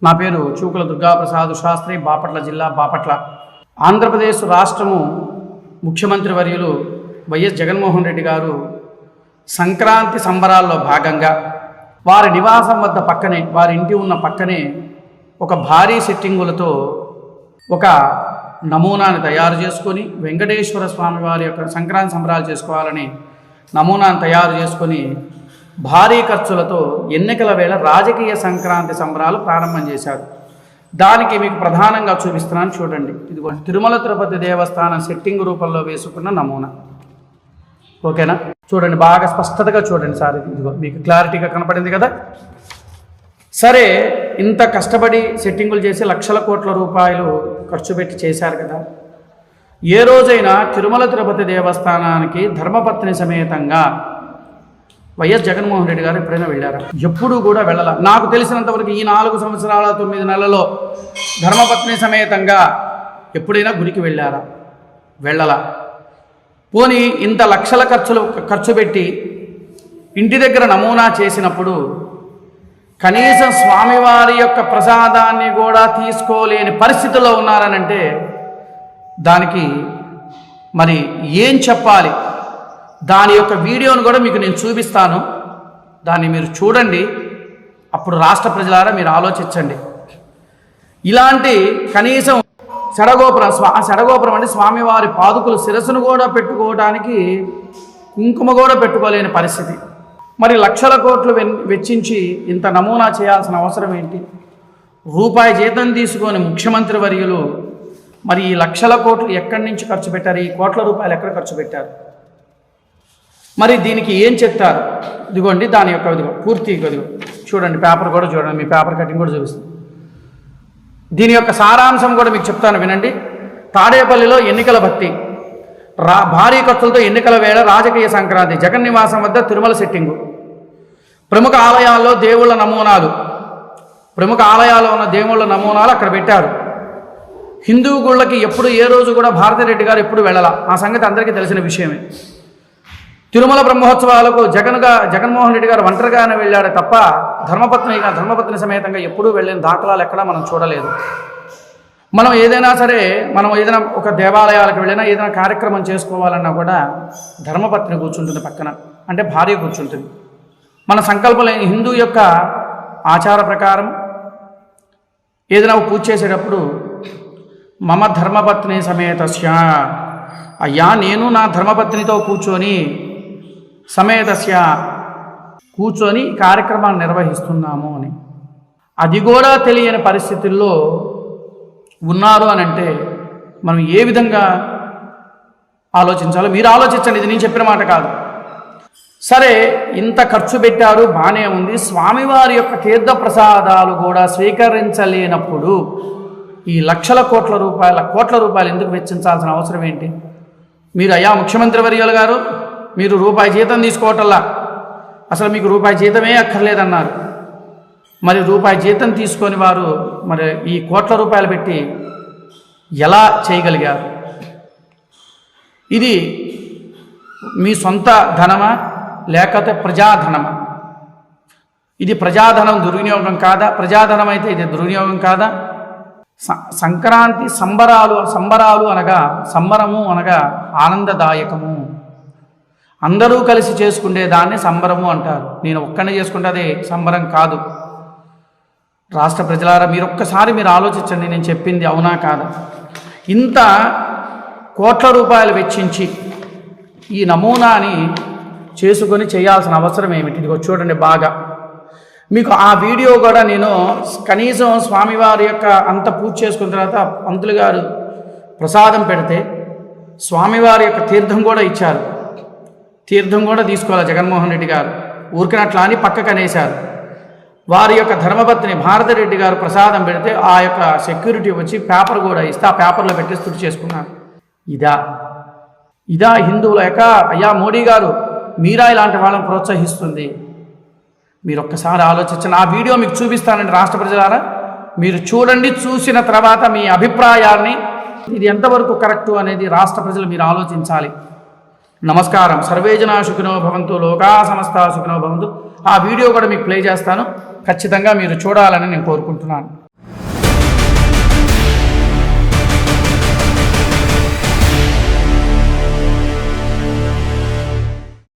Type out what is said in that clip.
నా పేరు చూకుల దుర్గాప్రసాద్ శాస్త్రి, బాపట్ల జిల్లా, బాపట్ల. ఆంధ్రప్రదేశ్ రాష్ట్రము ముఖ్యమంత్రి వర్యులు వైఎస్ జగన్మోహన్ రెడ్డి గారు సంక్రాంతి సంబరాల్లో భాగంగా వారి నివాసం వద్ద పక్కనే, వారి ఇంటి ఉన్న పక్కనే ఒక భారీ సెట్టింగులతో ఒక నమూనాను తయారు చేసుకొని, వెంకటేశ్వర స్వామి వారి యొక్క సంక్రాంతి సంబరాలు చేసుకోవాలని నమూనాను తయారు చేసుకొని భారీ ఖర్చులతో ఎన్నికల వేళ రాజకీయ సంక్రాంతి సంబరాలు ప్రారంభం చేశారు. దానికి మీకు ప్రధానంగా చూపిస్తున్నాను, చూడండి. ఇదిగో తిరుమల తిరుపతి దేవస్థానం సెట్టింగ్ రూపంలో వేసుకున్న నమూనా. ఓకేనా? చూడండి, బాగా స్పష్టతగా చూడండి సార్. ఇదిగో మీకు క్లారిటీగా కనపడింది కదా. సరే, ఇంత కష్టపడి సెట్టింగులు చేసి లక్షల కోట్ల రూపాయలు ఖర్చు పెట్టి చేశారు కదా. ఏ రోజైనా తిరుమల తిరుపతి దేవస్థానానికి ధర్మపత్ని సమేతంగా వైఎస్ జగన్మోహన్ రెడ్డి గారు ఎప్పుడైనా వెళ్ళారా? ఎప్పుడూ కూడా వెళ్ళాల. నాకు తెలిసినంతవరకు ఈ 4 సంవత్సరాల 9 నెలల్లో ధర్మపత్ని సమేతంగా ఎప్పుడైనా గుడికి వెళ్ళారా? వెళ్ళలా. పోనీ ఇంత లక్షల ఖర్చు పెట్టి ఇంటి దగ్గర నమూనా చేసినప్పుడు కనీసం స్వామివారి యొక్క ప్రసాదాన్ని కూడా తీసుకోలేని పరిస్థితుల్లో ఉన్నారనంటే దానికి మరి ఏం చెప్పాలి? దాని యొక్క వీడియోను కూడా మీకు నేను చూపిస్తాను, దాన్ని మీరు చూడండి. అప్పుడు రాష్ట్ర ప్రజలారా మీరు ఆలోచించండి. ఇలాంటి కనీసం షడగోపురం అంటే స్వామివారి పాదుకులు శిరస్సును కూడా పెట్టుకోవడానికి కుంకుమ కూడా పెట్టుకోలేని పరిస్థితి. మరి లక్షల కోట్లు వెచ్చించి ఇంత నమూనా చేయాల్సిన అవసరం ఏంటి? రూపాయి జీతం తీసుకొని ముఖ్యమంత్రి వర్యులు మరి ఈ లక్షల కోట్లు ఎక్కడి నుంచి ఖర్చు పెట్టారు? ఈ కోట్ల రూపాయలు ఎక్కడ ఖర్చు పెట్టారు? మరి దీనికి ఏం చెప్తారు? ఇదిగోండి దాని యొక్క పూర్తి ఇదిగో చూడండి, పేపర్ కూడా చూడండి, మీ పేపర్ కటింగ్ కూడా చూపిస్తుంది. దీని యొక్క సారాంశం కూడా మీకు చెప్తాను, వినండి. తాడేపల్లిలో ఎన్నికల భక్తి, భారీ ఖర్చులతో ఎన్నికల వేళ రాజకీయ సంక్రాంతి, జగన్ నివాసం వద్ద తిరుమల సెట్టింగు, ప్రముఖ ఆలయాల్లో దేవుళ్ళ నమూనాలు, ప్రముఖ ఆలయాల్లో ఉన్న దేవుళ్ళ నమూనాలు అక్కడ పెట్టారు. హిందూ గుళ్ళకి ఎప్పుడు ఏ రోజు కూడా భారతిరెడ్డి గారు ఎప్పుడు వెళ్ళాల, ఆ సంగతి అందరికీ తెలిసిన విషయమే. తిరుమల బ్రహ్మోత్సవాలకు జగన్మోహన్ రెడ్డి గారు ఒంటరిగానే వెళ్ళాడు తప్ప ధర్మపత్ని సమేతంగా ఎప్పుడూ వెళ్ళిన దాఖలాలు ఎక్కడా మనం చూడలేదు. మనం ఏదైనా సరే, మనం ఏదైనా ఒక దేవాలయాలకు వెళ్ళినా, ఏదైనా కార్యక్రమం చేసుకోవాలన్నా కూడా ధర్మపత్ని కూర్చుంటుంది పక్కన, అంటే భార్య కూర్చుంటుంది. మన సంకల్పం హిందూ యొక్క ఆచార ప్రకారం ఏదైనా పూజ చేసేటప్పుడు మమ ధర్మపత్ని సమేతస్య, అయ్యా నేను నా ధర్మపత్నితో కూర్చొని కార్యక్రమాన్ని నిర్వహిస్తున్నాము అని. అది కూడా తెలియని పరిస్థితుల్లో ఉన్నారు అని అంటే మనం ఏ విధంగా ఆలోచించాలో మీరు ఆలోచించండి. ఇది నేను చెప్పిన మాట కాదు. సరే, ఇంత ఖర్చు పెట్టారు, బాగానే ఉంది. స్వామివారి యొక్క తీర్థ ప్రసాదాలు కూడా స్వీకరించలేనప్పుడు ఈ లక్షల కోట్ల రూపాయలు ఎందుకు వెచ్చించాల్సిన అవసరం ఏంటి? మీరు అయ్యా ముఖ్యమంత్రి వర్యులు గారు, మీరు రూపాయి జీతం తీసుకోవటల్లా, అసలు మీకు రూపాయి జీతమే అక్కర్లేదన్నారు. మరి రూపాయి జీతం తీసుకొని వారు మరి ఈ కోట్ల రూపాయలు పెట్టి ఎలా చేయగలిగారు? ఇది మీ సొంత ధనమా లేకపోతే ప్రజాధనమా? ఇది ప్రజాధనం దుర్వినియోగం కాదా? ప్రజాధనం అయితే ఇది దుర్వినియోగం కాదా? సంక్రాంతి సంబరాలు అనగా, సంబరము అనగా ఆనందదాయకము. అందరూ కలిసి చేసుకునే దాన్ని సంబరము అంటారు. నేను ఒక్కనే చేసుకుంటే అది సంబరం కాదు. రాష్ట్ర ప్రజలారా మీరు ఒక్కసారి ఆలోచించండి, నేను చెప్పింది అవునా కాదా? ఇంత కోట్ల రూపాయలు వెచ్చించి ఈ నమూనాని చేసుకొని చేయాల్సిన అవసరం ఏమిటి? ఇదిగో చూడండి బాగా. మీకు ఆ వీడియో కూడా నేను కనీసం స్వామివారి యొక్క అంత పూజ చేసుకున్న తర్వాత పంతులు గారు ప్రసాదం పెడితే స్వామివారి యొక్క తీర్థం కూడా ఇచ్చారు. తీర్థం కూడా తీసుకోవాలి జగన్మోహన్ రెడ్డి గారు, ఊరికినట్లా అని పక్కకు అనేశారు. వారి యొక్క ధర్మపత్ని భారతిరెడ్డి గారు ప్రసాదం పెడితే ఆ యొక్క సెక్యూరిటీ వచ్చి పేపర్ కూడా ఇస్తే ఆ పేపర్లో పెట్టి తుడి చేసుకున్నారు. ఇదా హిందువుల యొక్క? అయ్యా మోడీ గారు, మీరా ఇలాంటి వాళ్ళని ప్రోత్సహిస్తుంది? మీరు ఒక్కసారి ఆలోచించండి. ఆ వీడియో మీకు చూపిస్తానండి రాష్ట్ర ప్రజలారా, మీరు చూడండి. చూసిన తర్వాత మీ అభిప్రాయాన్ని, ఇది ఎంతవరకు కరెక్టు అనేది రాష్ట్ర ప్రజలు మీరు ఆలోచించాలి. నమస్కారం. సర్వే జనా సుఖినో భవంతు, లోకా సమస్తా సుఖినో భవంతు. ఆ వీడియో కూడా మీకు ప్లే చేస్తాను, ఖచ్చితంగా మీరు చూడాలని నేను కోరుకుంటున్నాను.